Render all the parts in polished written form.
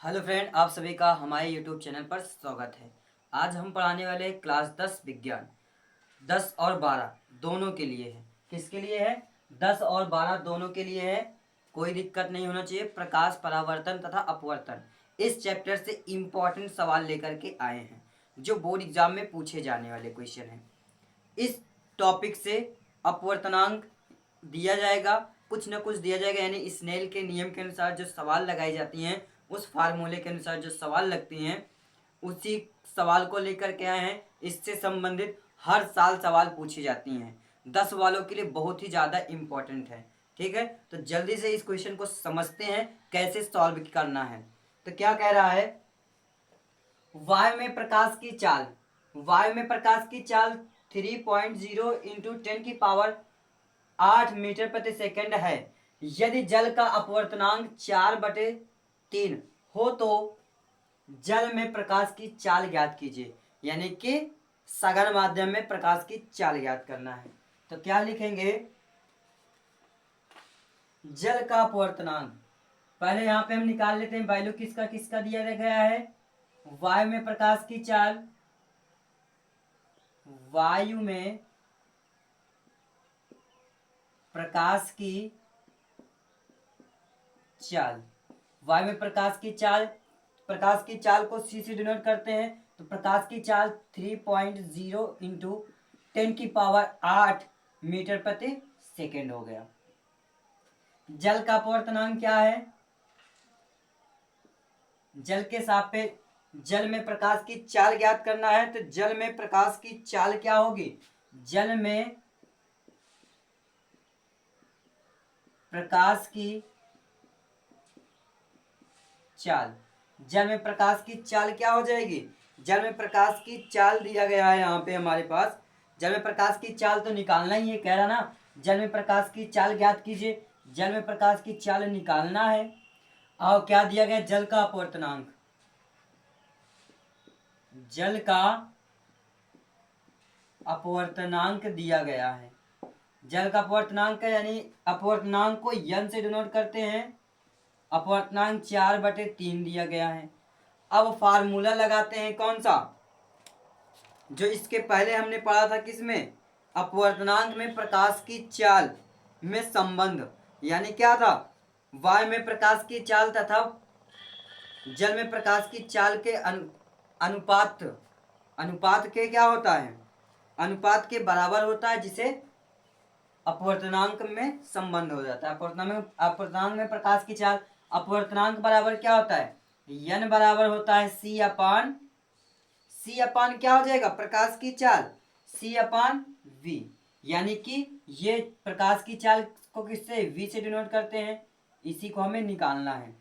Hello friend, आप सभी का हमारे यूट्यूब चैनल पर स्वागत है। आज हम पढ़ाने वाले क्लास 10 विज्ञान 10 और 12 दोनों के लिए है। किसके लिए है? 10 और 12 दोनों के लिए है। कोई दिक्कत नहीं होना चाहिए। प्रकाश, परावर्तन तथा अपवर्तन, इस चैप्टर से इम्पोर्टेंट सवाल लेकर के आए हैं जो बोर्ड एग्जाम में पूछे जाने वाले क्वेश्चन हैं। इस टॉपिक से अपवर्तनांक दिया जाएगा, कुछ न कुछ दिया जाएगा, यानी स्नेल के नियम के अनुसार जो सवाल लगाई जाती हैं, उस फार्मूले के अनुसार जो सवाल लगती हैं, उसी सवाल को लेकर के आए हैं। इससे संबंधित हर साल सवाल पूछी जाती हैं। 10 वालों के लिए बहुत ही ज़्यादा इम्पोर्टेंट है। ठीक है, तो जल्दी से इस क्वेश्चन को समझते हैं कैसे सॉल्व करना है। तो क्या कह रहा है? वायु में प्रकाश की चाल, वायु में प्रकाश की चाल 3.0 इंटू 10 की पावर 8 मीटर प्रति सेकंड है। यदि जल का अपवर्तनांक 4/3 हो तो जल में प्रकाश की चाल ज्ञात कीजिए। यानी कि सघन माध्यम में प्रकाश की चाल ज्ञात करना है। तो क्या लिखेंगे? जल का अपवर्तनांक पहले यहां पे हम निकाल लेते हैं। वैल्यू किसका किसका दिया गया है? वायु में प्रकाश की चाल, वायु में प्रकाश की चाल, वायु में प्रकाश की चाल, प्रकाश की चाल को सी से डिनोट करते हैं। तो प्रकाश की चाल 3.0 इंटू 10 की पावर 8 मीटर प्रति सेकेंड हो गया। जल का अपवर्तनांक क्या है? जल के सापेक्ष जल में प्रकाश की चाल ज्ञात करना है। तो जल में प्रकाश की चाल क्या होगी? जल में प्रकाश की चाल, जल में प्रकाश की चाल क्या हो जाएगी? जल में प्रकाश की चाल दिया गया है यहाँ पे हमारे पास। जल में प्रकाश की चाल तो निकालना ही है, कह रहा ना, जल में प्रकाश की चाल ज्ञात कीजिए। जल में प्रकाश की चाल निकालना है। और क्या दिया गया? जल का अपवर्तनांक, जल का अपवर्तनांक दिया गया है। जल का अपवर्तनांक है, यानी अपवर्तनांक को यन से डिनोट करते हैं। अपवर्तनांक 4/3 दिया गया है। अब फार्मूला लगाते हैं, कौन सा? जो इसके पहले हमने पढ़ा था, किसमें? अपवर्तनांक में प्रकाश की चाल में संबंध। यानी क्या था? वायु में प्रकाश की चाल तथा जल में प्रकाश की चाल के अनुपात, अनुपात के क्या होता है? अनुपात के बराबर होता है, जिसे अपवर्तनांक में संबंध हो जाता है। अपवर्तनांक में प्रकाश की चाल, अपवर्तनांक बराबर क्या होता है? यन बराबर होता है सी अपान क्या हो जाएगा? प्रकाश की चाल, C/V। यानी कि ये प्रकाश की चाल को किससे? V से डिनोट करते हैं। इसी को हमें निकालना है।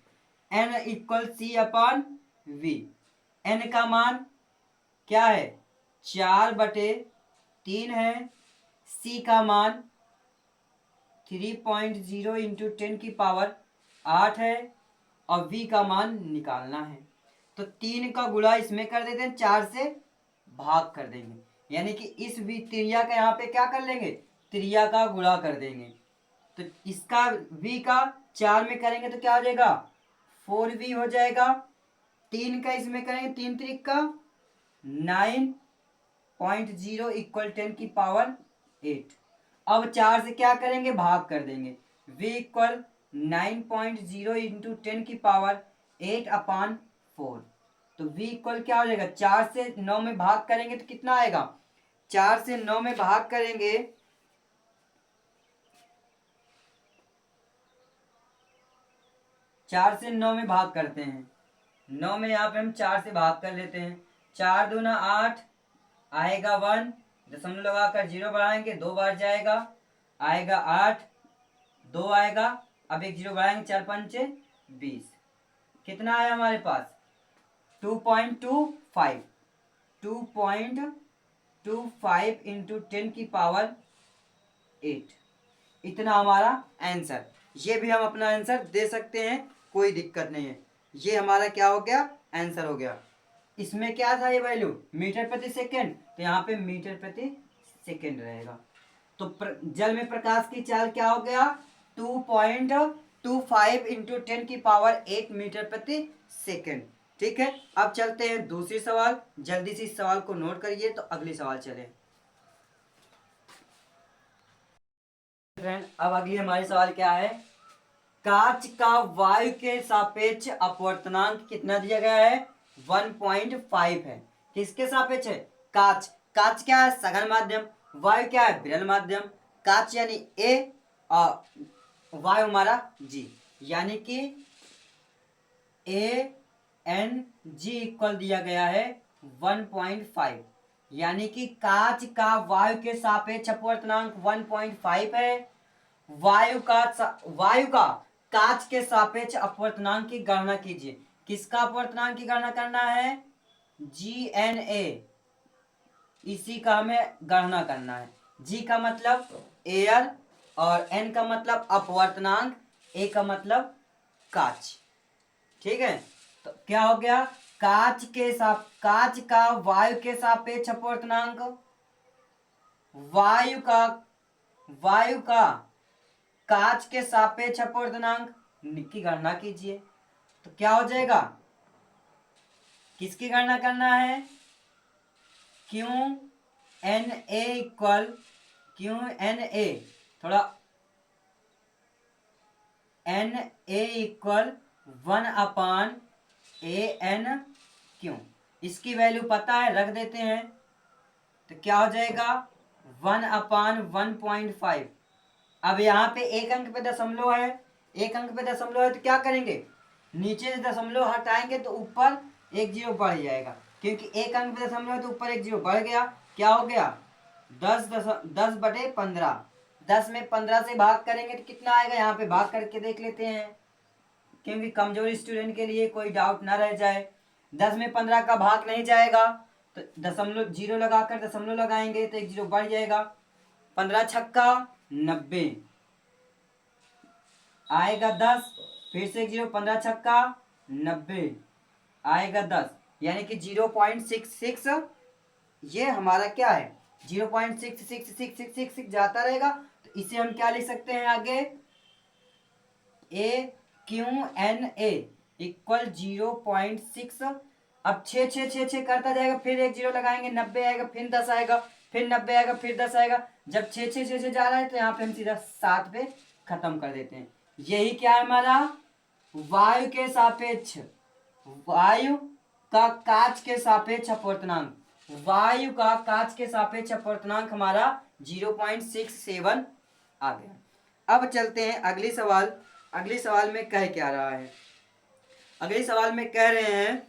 N equal C/V। N का मान क्या है? 4/3 है। C का मान 3.0 इंटू 10 की पावर 8 है। और V का मान निकालना है। तो 3 का गुणा इसमें कर देते हैं, 4 से भाग कर देंगे। यानी कि इस त्रिज्या का यहाँ पे क्या कर लेंगे? त्रिज्या का गुणा कर देंगे। तो इसका V का 4 में करेंगे तो क्या हो जाएगा? 4V हो जाएगा। 3 का इसमें करेंगे, 3 त्रिक का 9.0 इक्वल 10 की पावर 8। अब 4 से क्या करेंगे? भाग कर देंगे। V इक्वल 9.0 इंटू 10 की पावर 8/4। तो V इक्वल क्या हो जाएगा? 4 से 9 में भाग करेंगे तो कितना आएगा? 4 से 9 में भाग करेंगे, 4 से 9 में भाग करते हैं। 9 में यहाँ पे हम 4 से भाग कर लेते हैं। 4 दूना 8 आएगा 1, दशमलव लगाकर 0 बढ़ाएंगे, 2 बार जाएगा, आएगा 8, 2 आएगा, अब एक 0 बढ़ाएंगे, 4 पंचे 20। कितना आया हमारे पास? 2.25 2.25 इंटू 10 की पावर 8। इतना हमारा आंसर। ये भी हम अपना आंसर दे सकते हैं, कोई दिक्कत नहीं है। ये हमारा क्या हो गया? आंसर हो गया। इसमें क्या था ये वैल्यू? मीटर प्रति सेकेंड, तो यहाँ पे मीटर प्रति सेकेंड रहेगा। तो जल में प्रकाश की चाल क्या हो गया? 25 इंटू 10⁸ मीटर प्रति सेकेंड। ठीक है, अब चलते हैं दूसरी सवाल। जल्दी से इस सवाल को नोट करिए तो अगली सवाल चले। फ्रेंड, अब अगली हमारी सवाल क्या है? कांच का वायु के सापेक्ष अपवर्तनांक कितना दिया गया है? 1.5 है। किसके सापेक्ष है? कांच। कांच क्या है? सघन माध्यम। वायु क्या है? विरल माध्यम। कांच यानी ए और वायु हमारा जी, यानी कि ए एन जी इक्वल दिया गया है 1.5, यानी कि कांच का वायु के सापेक्ष अपवर्तनांक 1.5 है। वायु का कांच के सापेक्ष अपवर्तनांक की गणना कीजिए। किसका अपवर्तनांक की गणना करना है? GNA, इसी का हमें गणना करना है। जी का मतलब एयर और एन का मतलब अपवर्तनांक, ए का मतलब कांच। ठीक है, तो क्या हो गया? कांच का वायु के सापेक्ष अपवर्तनांक, वायु का कांच के सापेक्ष अपवर्तनांक की गणना कीजिए। तो क्या हो जाएगा? किसकी गणना करना है? QNA इक्वल QNA, थोड़ा NA इक्वल 1/ANQ। इसकी वैल्यू पता है, रख देते हैं। तो क्या हो जाएगा? 1/1.5। अब यहाँ पे एक अंक पे दशमलव है, एक अंक पे दशमलव है तो क्या करेंगे? नीचे से दशमलव हटाएंगे तो ऊपर एक जीरो बढ़ जाएगा, क्योंकि एक अंक पे दशमलव है तो ऊपर एक जीरो बढ़ गया। क्या हो गया? 10/15। 10 में 15 से भाग करेंगे तो कितना आएगा? यहाँ पे भाग करके देख लेते हैं, क्योंकि कमजोर स्टूडेंट के लिए कोई डाउट ना रह जाए। 10 में 15 का भाग नहीं जाएगा तो दशमलव जीरो लगाकर दशमलव लगाएंगे तो एक जीरो बढ़ जाएगा। 15 छक्का 90 आएगा 10, फिर से एक जीरो, 15 छक्का 90 आएगा 10, यानी कि 0.66। ये हमारा क्या है? 0.666666 जाता रहेगा। तो इसे हम क्या लिख सकते हैं आगे? AQNA equal 0.6। अब 6 करता जाएगा, फिर एक जीरो लगाएंगे, 90 आएगा, फिर 10 आएगा, फिर 90 आएगा, फिर 10 आएगा। जब 6 जा रहा है तो यहाँ पे हम सीधा 7 पे खत्म कर देते हैं। यही क्या है हमारा? वायु के सापेक्ष, वायु का कांच के सापेक्ष अपवर्तनांक, वायु का कांच के सापेक्ष अपवर्तनांक हमारा 0.67 आ गया। अब चलते हैं अगली सवाल। अगली सवाल में कह क्या रहा है? अगली सवाल में कह रहे हैं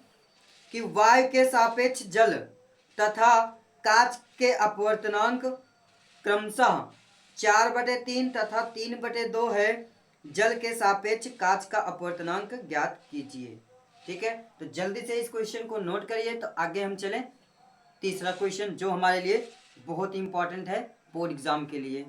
कि वायु के सापेक्ष जल तथा कांच के अपवर्तनांक क्रमशः 4/3 तथा 3/2 है। जल के सापेक्ष कांच का अपवर्तनांक ज्ञात कीजिए। ठीक है, तो जल्दी से इस क्वेश्चन को नोट करिए तो आगे हम चलें। तीसरा क्वेश्चन जो हमारे लिए बहुत इंपॉर्टेंट है बोर्ड एग्जाम के लिए।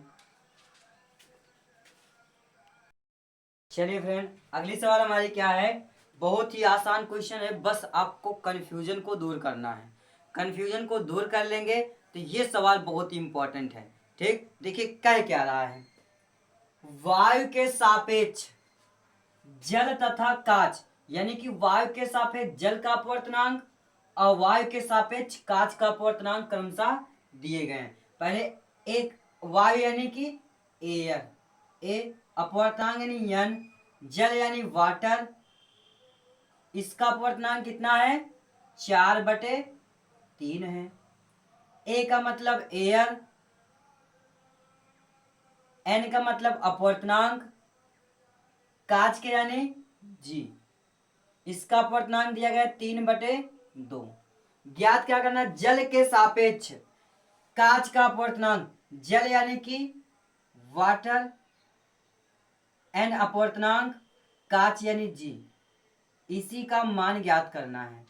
चलिए फ्रेंड, अगली सवाल हमारी क्या है? बहुत ही आसान क्वेश्चन है, बस आपको कंफ्यूजन को दूर करना है। कंफ्यूजन को दूर कर लेंगे तो ये सवाल बहुत ही इंपॉर्टेंट है। ठीक, देखिए कह क्या रहा है? वायु के सापेक्ष जल तथा कांच, यानी कि वायु के सापेक्ष जल का अपवर्तनांक और वायु के सापेक्ष कांच का अपवर्तनांक क्रमशः दिए गए हैं। पहले एक वायु यानी कि एयर, ए अपवर्तनांक यानी एन, जल यानी वाटर, इसका अपवर्तनांक कितना है? 4/3 है। ए का मतलब एयर, एन का मतलब अपवर्तनांक, कांच के यानी जी, इसका अपवर्तनांक दिया गया 3/2। ज्ञात क्या करना? जल के सापेक्ष कांच का अपवर्तनांक, जल यानी कि वाटर, एन अपवर्तनांक, कांच यानी जी, इसी का मान ज्ञात करना है।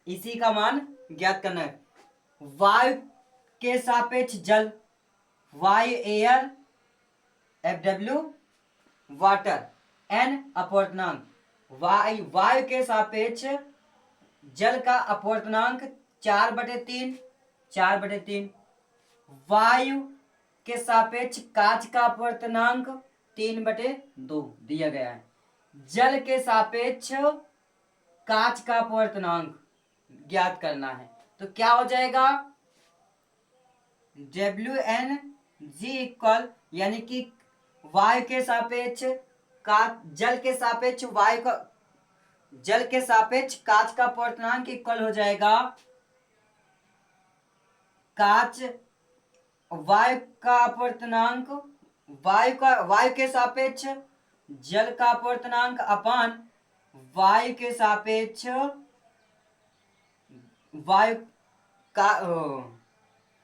इसी का मान ज्ञात करना है। वायु के सापेक्ष जल, वायु एयर, FW वाटर, एन अपवर्तनांक। वायु के सापेक्ष जल का अपवर्तनांक 4/3, 4/3। वायु के सापेक्ष कांच का अपवर्तनांक 3/2 दिया गया है। जल के सापेक्ष कांच का अपवर्तनांक ज्ञात करना है, तो क्या हो जाएगा, WnG इक्वल, यानी कि वायु के सापेक्ष जल के सापेक्ष वायु का, जल के सापेक्ष कांच का अपवर्तनांक इक्वल हो जाएगा कांच वायु का अपवर्तनांक, वायु के सापेक्ष जल का अपवर्तनांक अपान वायु के सापेक्ष वायु का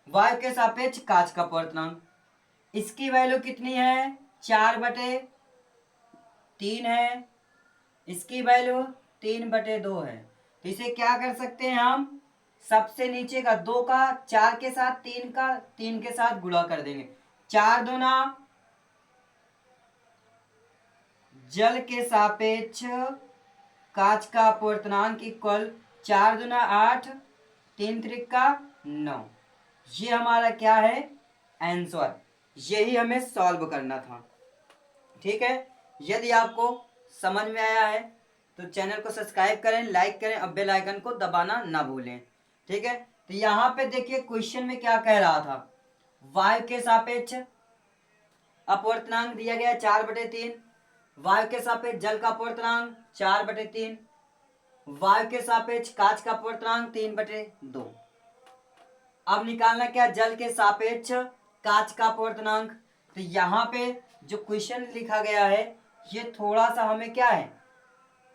वायु के सापेक्ष कांच का अपवर्तनांक। इसकी वैल्यू कितनी है, 4/3 है। इसकी वैल्यू 3/2 है। तो इसे क्या कर सकते हैं हम, सबसे नीचे का 2 का 4 के साथ 3 का 3 के साथ गुणा कर देंगे। 4 दूना जल के सापेक्ष कांच का अपवर्तनांक इक्वल 4 दूना 8, 3 त्रिका 9। ये हमारा क्या है, आंसर। यही हमें सॉल्व करना था। ठीक है, यदि आपको समझ में आया है तो चैनल को सब्सक्राइब करें, लाइक करें और बेल आइकन को दबाना ना भूलें। ठीक है, तो यहाँ पे देखिए क्वेश्चन में क्या कह रहा था, वायु के सापेक्ष अपवर्तनांक दिया गया 4/3, वायु के सापेक्ष जल का अपवर्तनांक 4/3, वायु के सापेक्ष कांच का अपवर्तनांक 3/2। अब निकालना क्या, जल के सापेक्ष कांच का अपवर्तनांक। तो यहाँ पे जो क्वेश्चन लिखा गया है ये थोड़ा सा हमें क्या है,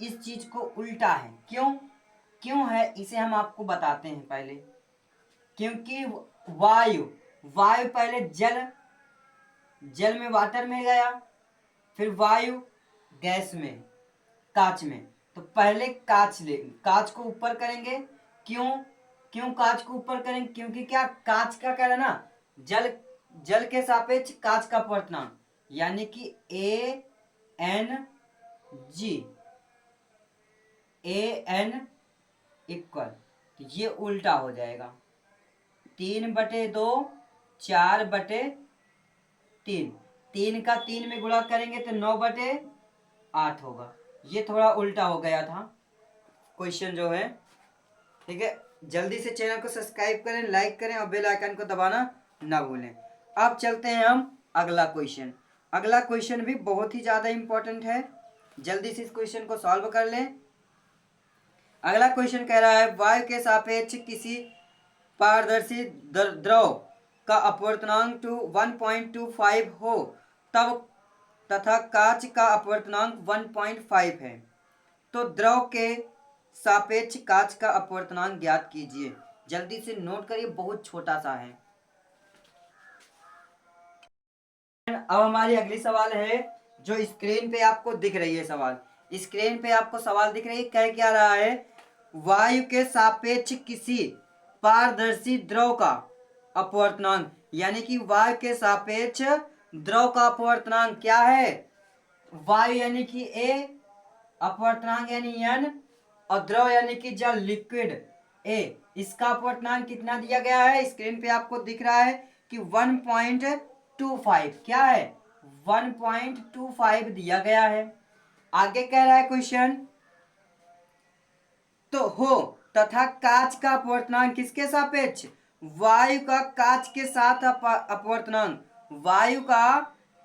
इस चीज को उल्टा है। क्यों है इसे हम आपको बताते हैं पहले। क्योंकि वायु पहले जल में वाटर में गया, फिर वायु गैस में कांच में। तो पहले कांच को ऊपर करेंगे। क्यों कांच को ऊपर करेंगे, क्योंकि क्या, कांच का कह रहा ना, जल के सापेक्ष कांच का अपवर्तनांक, यानी कि AN इक्वल, तो ये उल्टा हो जाएगा 3/2 4/3, 3 का 3 में गुणा करेंगे तो 9/8 होगा। ये थोड़ा उल्टा हो गया था क्वेश्चन जो है। ठीक है, जल्दी से चैनल को सब्सक्राइब करें, लाइक करें और बेल आइकन को दबाना ना भूलें। अब चलते हैं हम अगला क्वेश्चन। अगला क्वेश्चन भी बहुत ही ज्यादा इंपॉर्टेंट है, जल्दी से इस क्वेश्चन को सॉल्व कर लें। अगला क्वेश्चन कह रहा है, वायु के सापेक्ष किसी पारदर्शी द्रव का अपवर्तनांक 1.25 हो तब तथा कांच का अपवर्तनांक 1.5 है, तो द्रव के सापेक्ष कांच का अपवर्तनांक ज्ञात कीजिए। जल्दी से नोट करिए, बहुत छोटा सा है। अब हमारी अगली सवाल है जो स्क्रीन पे आपको दिख रही है। स्क्रीन पे आपको सवाल दिख रही है, कह क्या रहा है, वायु के सापेक्ष किसी पारदर्शी द्रव का अपवर्तनांक, यानी कि वायु के सापेक्ष द्रव का अपवर्तनांक क्या है, वायु यानी कि A, अपवर्तनांक यानी N, और द्रव यानी कि जल लिक्विड A। इसका अपवर्तनांक कितना दिया गया है, स्क्रीन पे आपको दिख रहा है कि 1.25, क्या है, 1.25 दिया गया है। आगे कह रहा है क्वेश्चन, तो हो तथा कांच का अपवर्तनांक किसके सापेक्ष, वायु का कांच के साथ अपवर्तनांक, वायु का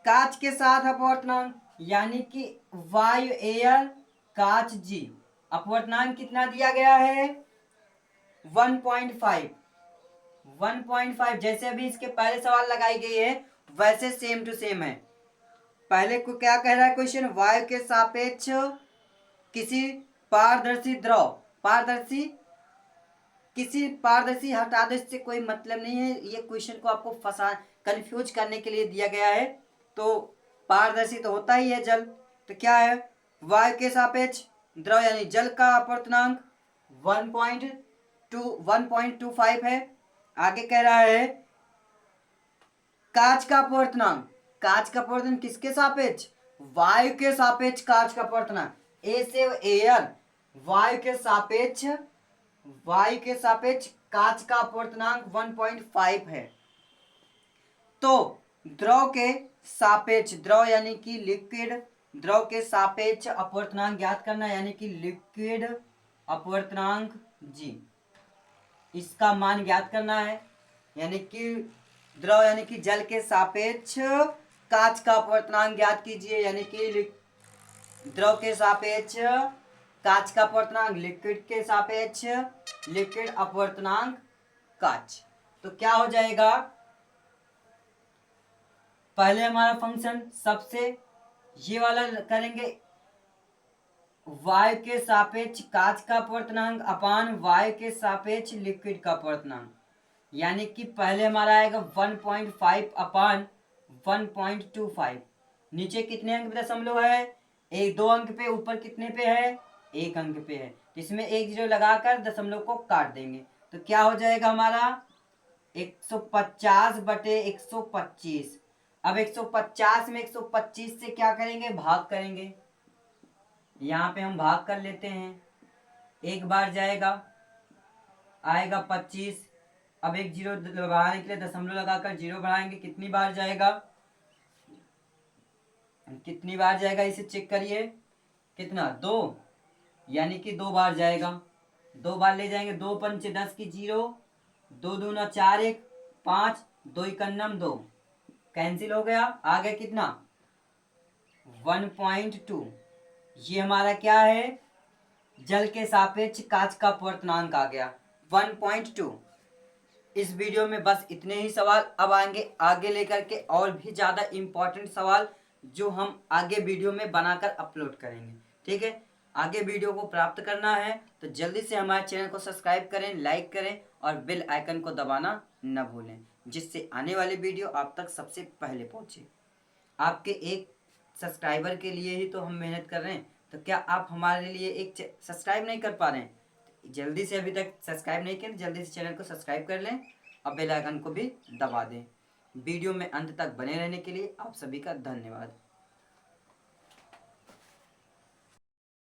कांच के साथ अपवर्तनांक, यानी कि वायु एयर कांच G। अपवर्तनांक कितना दिया गया है, 1.5। जैसे अभी इसके पहले सवाल लगाई गई है वैसे सेम टू सेम है। पहले को क्या कह रहा है क्वेश्चन, वायु के सापेक्ष किसी पारदर्शी द्रव, पारदर्शी हटा दो, इससे कोई मतलब नहीं है। ये क्वेश्चन को आपको कंफ्यूज करने के लिए दिया गया है। तो पारदर्शी तो होता ही है जल, तो क्या है, वायु के सापेक्ष द्रव यानी जल का अपवर्तनांक 1.25 है। आगे कह रहा है कांच का अपवर्तनांक, किसके सापेक्ष, वायु के सापेक्ष कांच का अपवर्तनांक, ए से एयर, वायु के सापेक्ष कांच का अपवर्तनांक 1.5 है। तो द्रव के सापेक्ष द्रव यानी कि लिक्विड, द्रव के सापेक्ष अपवर्तनांक ज्ञात करना यानी कि लिक्विड अपवर्तनांक जी, इसका मान ज्ञात करना है। यानी कि द्रव यानी कि जल के सापेक्ष कांच का अपवर्तनांक ज्ञात कीजिए, यानी कि द्रव के सापेक्ष कांच का अपवर्तनांक, लिक्विड के सापेक्ष लिक्विड अपवर्तनांक कांच। तो क्या हो जाएगा, पहले हमारा फंक्शन सबसे ये वाला करेंगे, वायु के सापेक्ष कांच का अपवर्तनांक अपान वायु के सापेक्ष लिक्विड का अपवर्तनांक, यानी कि पहले हमारा आएगा 1.5 अपान 1.25। नीचे कितने अंक पे दशमलव है, एक 2 अंक पे, ऊपर कितने पे है, 1 अंक पे है, इसमें 1 0 लगाकर दशमलव को काट देंगे। तो क्या हो जाएगा हमारा 150 बटे 125। अब 150 में 125 से क्या करेंगे, भाग करेंगे। यहाँ पे हम भाग कर लेते हैं, एक बार जाएगा, आएगा 25। अब एक 0 बढ़ाने के लिए दशमलव लगाकर 0 बढ़ाएंगे, कितनी बार जाएगा, कितनी बार जाएगा इसे चेक करिए, कितना 2, यानी कि 2 बार जाएगा, 2 बार ले जाएंगे, 2 पंचे 10 की 0, 2 दूना 4 1 5, 2 इकन्नम 2, कैंसिल हो गया, आ गया कितना 1.2। ये हमारा क्या है, जल के सापेक्ष कांच का अपवर्तनांक आ गया 1.2। इस वीडियो में बस इतने ही सवाल, अब आएंगे आगे लेकर के और भी ज़्यादा इम्पोर्टेंट सवाल जो हम आगे वीडियो में बनाकर अपलोड करेंगे। ठीक है, आगे वीडियो को प्राप्त करना है तो जल्दी से हमारे चैनल को सब्सक्राइब करें, लाइक करें और बेल आइकन को दबाना न भूलें, जिससे आने वाले वीडियो आप तक सबसे पहले पहुँचे। आपके एक सब्सक्राइबर के लिए ही तो हम मेहनत कर रहे हैं, तो क्या आप हमारे लिए एक सब्सक्राइब नहीं कर पा रहे हैं, जल्दी से, अभी तक सब्सक्राइब नहीं किया जल्दी से चैनल को सब्सक्राइब कर लें और बेल आइकन को भी दबा दें। वीडियो में अंत तक बने रहने के लिए आप सभी का धन्यवाद।